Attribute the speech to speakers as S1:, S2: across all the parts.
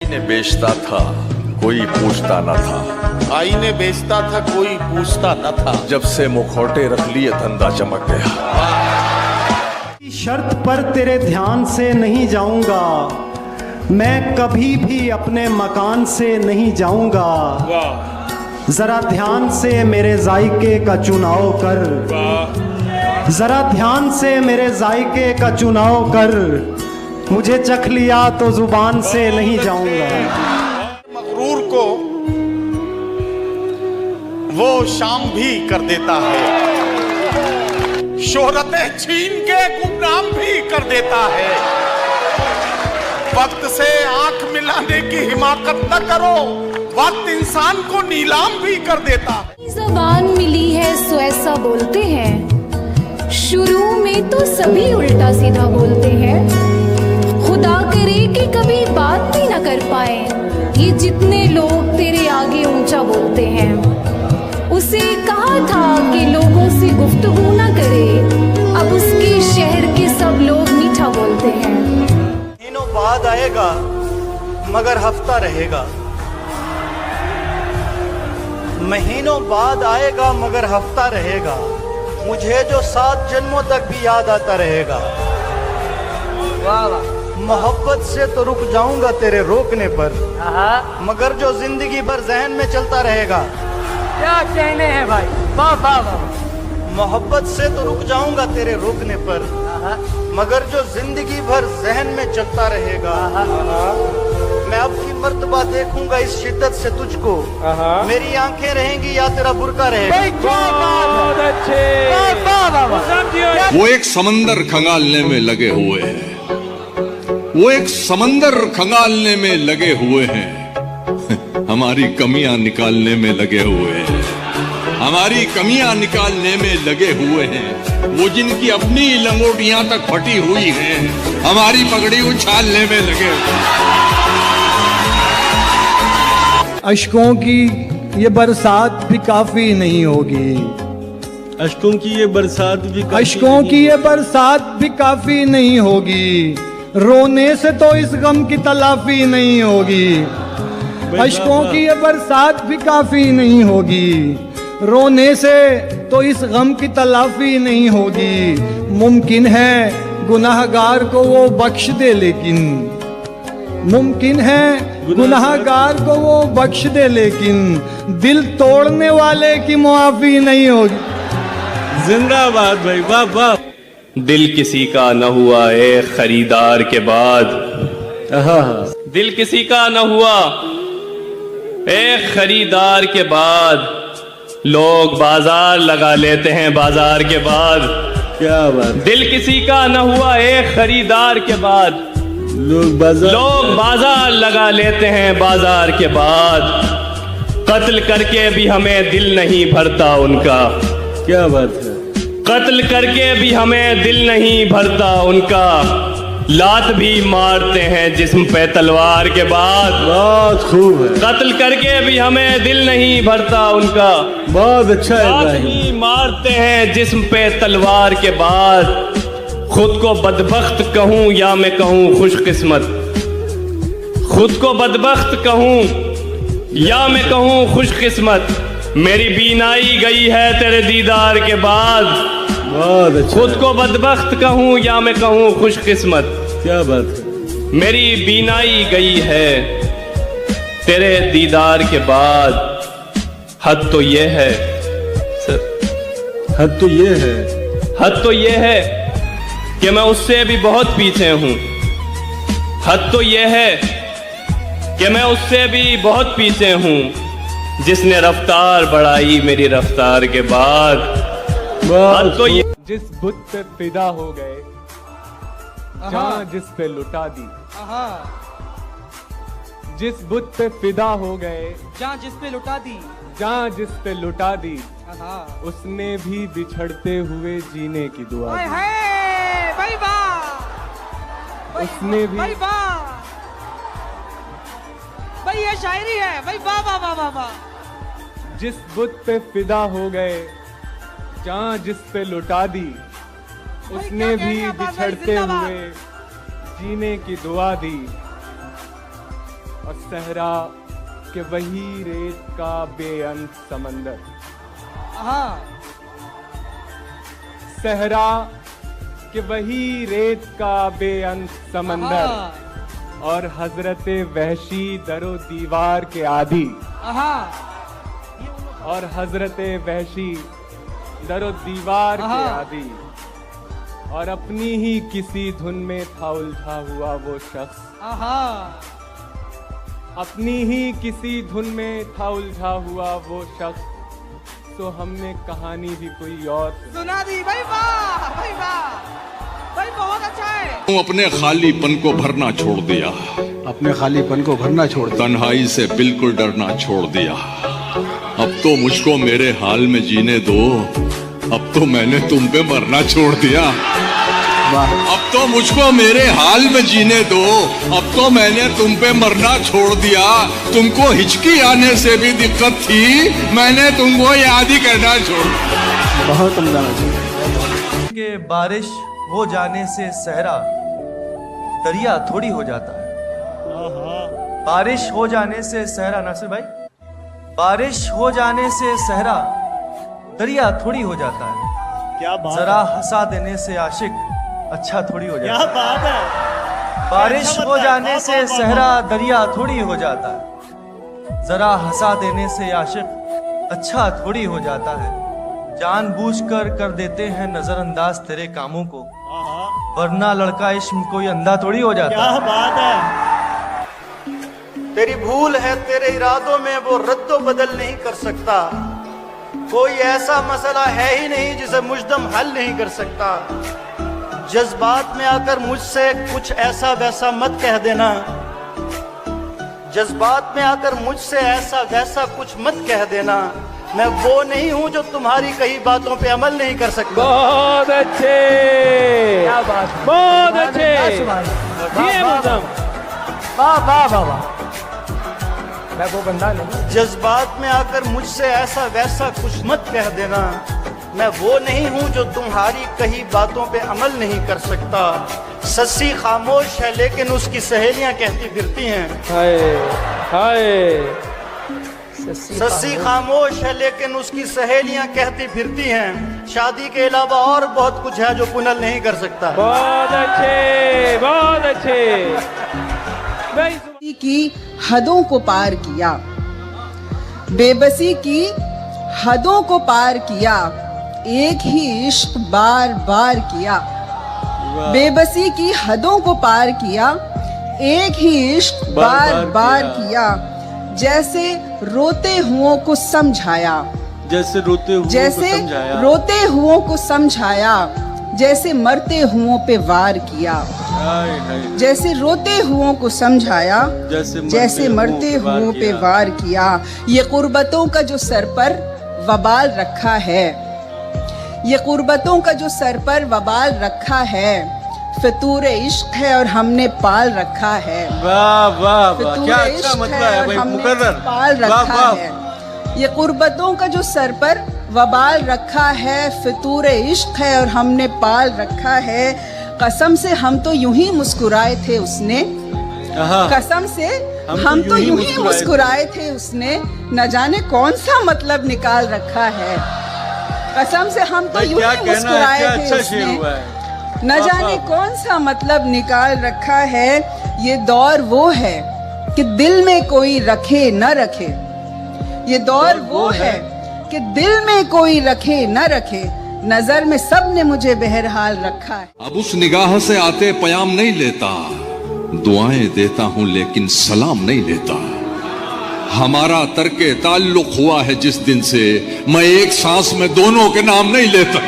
S1: आईने बेचता था कोई पूछता न था,
S2: आईने बेचता था कोई पूछता न था,
S1: जब से मुखौटे रख लिए धंधा चमक गया।
S3: शर्त पर तेरे ध्यान से नहीं जाऊंगा, मैं कभी भी अपने मकान से नहीं जाऊंगा। जरा ध्यान से मेरे जायके का चुनाव कर, जरा ध्यान से मेरे जायके का चुनाव कर, मुझे चख लिया तो जुबान से नहीं जाऊंगा।
S2: मगरूर को वो शाम भी कर देता है, शोहरतें छीन के गुमनाम भी कर देता है। वक्त से आंख मिलाने की हिमाकत न करो, वक्त इंसान को नीलाम भी कर देता है।
S4: ज़बान मिली है सो ऐसा बोलते हैं, शुरू में तो सभी उल्टा सीधा बोलते हैं। खुदा करे कि कभी बात भी न कर पाए ये जितने लोग तेरे आगे ऊंचा बोलते हैं। उसे कहा था कि लोगों से गुफ्तगू ना करे, अब उसके शहर के सब लोग मीठा बोलते हैं।
S3: महीनों बाद आएगा मगर हफ्ता रहेगा, महीनों बाद आएगा मगर हफ्ता रहेगा, मुझे जो 7 जन्मों तक भी याद आता रहेगा। वाह वाह। मोहब्बत से तो रुक जाऊंगा तेरे रोकने पर, मगर जो जिंदगी भर जहन में चलता रहेगा।
S5: क्या कहने हैं भाई, वाह वाह वाह।
S3: मोहब्बत से तो रुक जाऊंगा तेरे रोकने पर, मगर जो जिंदगी भर जहन में चलता रहेगा। मैं अब की मर्तबा देखूंगा इस शिद्दत से तुझको, मेरी आंखें रहेंगी या तेरा बुरका रहेगा।
S6: वो एक समंदर खंगालने में लगे हुए हैं, वो एक समंदर खंगालने में लगे हुए हैं, हमारी कमियां निकालने में लगे हुए हैं, हमारी कमियां निकालने में लगे हुए हैं। वो जिनकी अपनी लंगोटियां तक फटी हुई हैं, हमारी पगड़ी उछालने में लगे हुए हैं।
S7: अश्कों की ये बरसात भी काफी नहीं होगी,
S8: अश्कों की ये बरसात भी
S7: अश्कों की ये बरसात भी काफी नहीं होगी, रोने से तो इस गम की तलाफी नहीं होगी। अश्कों की ये बरसात भी काफी नहीं होगी, रोने से तो इस गम की तलाफी नहीं होगी। मुमकिन है गुनाहगार को वो बख्श दे, लेकिन मुमकिन है गुनाहगार को वो बख्श दे, लेकिन दिल तोड़ने वाले की मुआफी नहीं होगी।
S8: जिंदाबाद भाई, वाह वाह।
S9: दिल किसी का न हुआ एक खरीदार के बाद, दिल किसी का न हुआ एक खरीदार के बाद, लोग बाजार लगा लेते हैं बाजार के बाद।
S8: क्या बात।
S9: दिल किसी का न हुआ एक खरीदार के बाद, लोग बाजार लगा लेते हैं बाजार के बाद। कत्ल करके भी हमें दिल नहीं भरता उनका।
S8: क्या बात है।
S9: कत्ल करके भी हमें दिल नहीं भरता उनका, लात भी मारते हैं जिस्म पे तलवार के बाद।
S8: बहुत खूब है।
S9: कत्ल करके भी हमें दिल नहीं भरता उनका,
S8: बहुत अच्छा है।
S9: लात ही मारते हैं जिस्म पे तलवार के बाद। खुद को बदबख्त कहूँ या मैं कहूँ खुशकिस्मत, खुद को बदबख्त कहूँ या मैं कहूँ खुशकिस्मत, मेरी बीनाई गई है तेरे दीदार के बाद।
S8: बहुत अच्छा।
S9: खुद को बदबख्त कहूँ या मैं कहूँ खुशकिस्मत,
S8: क्या बात है।
S9: मेरी बीनाई गई है तेरे दीदार के बाद। हद तो ये है सर,
S8: हद तो ये है,
S9: हद तो ये है कि मैं उससे भी बहुत पीछे हूँ। हद तो ये है कि मैं उससे भी बहुत पीछे हूँ, जिसने रफ्तार बढ़ाई मेरी रफ्तार के बाद। तो ये
S10: जिस बुत पे फिदा हो गए, जान जिस पे लुटा दी। जिस बुत पे फिदा हो गए,
S5: जान जिस पे लुटा दी,
S10: जान जिस पे लुटा दी, उसने भी बिछड़ते हुए जीने की दुआ दी।
S5: भाई वाह,
S10: उसने भी
S5: भाई वाह, भाई ये शायरी है भाई, वाह वाह वाह वाह वाह।
S10: जिस बुत पे फिदा हो गए, जान जिस पे लुटा दी, उसने भी बिछड़ते हुए जीने की दुआ दी। और सहरा के वही रेत का बेअंत समंदर। सहरा के वही रेत का बेअंत समंदर और हजरत वहशी दरो दीवार के आदि। और हजरत वहशी दरो दीवार के आदि और अपनी ही किसी धुन में था उलझा हुआ वो शख्स। अपनी ही किसी धुन में था उलझा हुआ वो शख्स। तो हमने कहानी भी कोई और
S5: सुना दी भाई। वाह भाई वाह भाई, बहुत अच्छा है।
S6: तू अपने खालीपन को भरना छोड़ दिया,
S3: अपने खालीपन को भरना छोड़ दिया,
S6: तन्हाई से बिल्कुल डरना छोड़ दिया। अब तो मुझको मेरे हाल में जीने दो, अब तो मैंने तुम पे मरना छोड़ दिया। अब तो मुझको मेरे हाल में जीने दो, अब तो मैंने तुम पे मरना छोड़ दिया। तुमको हिचकी आने से भी दिक्कत थी, मैंने तुमको याद ही करना छोड़ दिया।
S3: बहुत समझाना
S11: कि बारिश हो जाने से सहरा दरिया थोड़ी हो जाता है। बारिश हो जाने से सहरा, नासिर भाई, बारिश हो जाने से सहरा दरिया थोड़ी हो जाता है।
S3: क्या बात,
S11: जरा हंसा देने से आशिक अच्छा थोड़ी हो जाता है।
S3: क्या बात है।
S11: बारिश हो जाने से सहरा दरिया थोड़ी हो जाता है। जरा हंसा देने से आशिक अच्छा थोड़ी हो जाता है। जानबूझकर कर देते हैं नजरअंदाज तेरे कामों को, वरना लड़का इश्क कोई अंधा थोड़ी हो जाता।
S3: क्या बात है।
S11: तेरी भूल है तेरे इरादों में, वो रद्दो बदल नहीं कर सकता। कोई ऐसा मसला है ही नहीं जिसे मुजदम हल नहीं कर सकता। जज्बात में आकर मुझसे कुछ ऐसा वैसा मत कह देना। जज्बात में आकर मुझसे ऐसा वैसा कुछ मत कह देना। मैं वो नहीं हूं जो तुम्हारी कही बातों पे अमल नहीं कर सकता।
S9: बहुत अच्छे,
S5: क्या बात,
S9: बहुत अच्छे।
S5: ये मुद्दम, वाह वाह वाह वाह। मैं वो बंदा नहीं।
S11: जज्बात में आकर मुझसे ऐसा वैसा कुछ मत कह देना। मैं वो नहीं हूं जो तुम्हारी कही बातों पे अमल नहीं कर सकता। सस्सी खामोश है लेकिन उसकी सहेलियां कहती फिरती हैं।
S9: हाय हाय।
S11: सस्सी खामोश है लेकिन उसकी सहेलियां कहती फिरती हैं। शादी के अलावा और बहुत कुछ है जो पुनल नहीं कर सकता।
S9: बहुत अच्छे, बहुत अच्छे।
S12: की हदों को पार किया, बेबसी की हदों को पार किया, एक ही इश्क बार बार किया। बेबसी की हदों को पार किया, एक ही इश्क बार बार किया। जैसे रोते हुओं को समझाया,
S8: जैसे रोते
S12: हुओं को समझाया, जैसे मरते हुओं पे वार किया। जैसे रोते हुओं को समझाया, जैसे मरते हुओं पे वार किया। ये कुर्बतों का जो सर पर वबाल रखा है, ये कुर्बतों का जो सर पर वबाल रखा है, फितूर इश्क है और हमने पाल रखा है।
S8: वाह वाह वाह, क्या अच्छा मतलब है भाई, मुकर्रर,
S12: पाल रखा है। ये कुर्बतों का जो सर पर वबाल रखा है, फितूर इश्क है और हमने पाल रखा है। कसम से हम तो यूं ही मुस्कुराए थे उसने, कसम से हम तो यूं ही मुस्कुराए थे उसने, न जाने कौन सा मतलब निकाल रखा है। कसम से हम तो यूं ही मुस्कुराए थे उसने, न जाने कौन सा मतलब निकाल रखा है। ये दौर वो है कि दिल में कोई रखे न रखे, ये दौर वो है कि दिल में कोई रखे न रखे, नजर में सब ने मुझे बहरहाल रखा है।
S6: अब उस निगाह से आते पयाम नहीं लेता, दुआएं देता हूं लेकिन सलाम नहीं लेता। हमारा तर्के ताल्लुक हुआ है जिस दिन से, मैं एक सांस में दोनों के नाम नहीं लेता।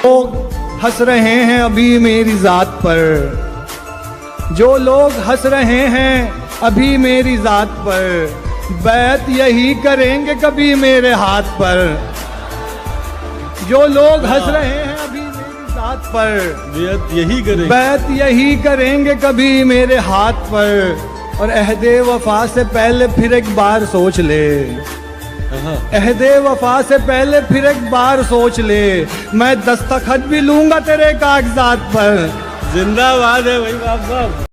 S7: लोग हंस रहे हैं अभी मेरी जात पर, जो लोग हंस रहे हैं अभी मेरी जात पर, बैत यही करेंगे कभी मेरे हाथ पर। जो लोग हंस रहे हैं अभी मेरी जात पर, बैत यही करेंगे कभी मेरे हाथ पर। और अहदे वफा से पहले फिर एक बार सोच ले, अहदे वफा से पहले फिर एक बार सोच ले, मैं दस्तखत भी लूंगा तेरे कागजात पर।
S8: जिंदाबाद है भाई, बाप बाप।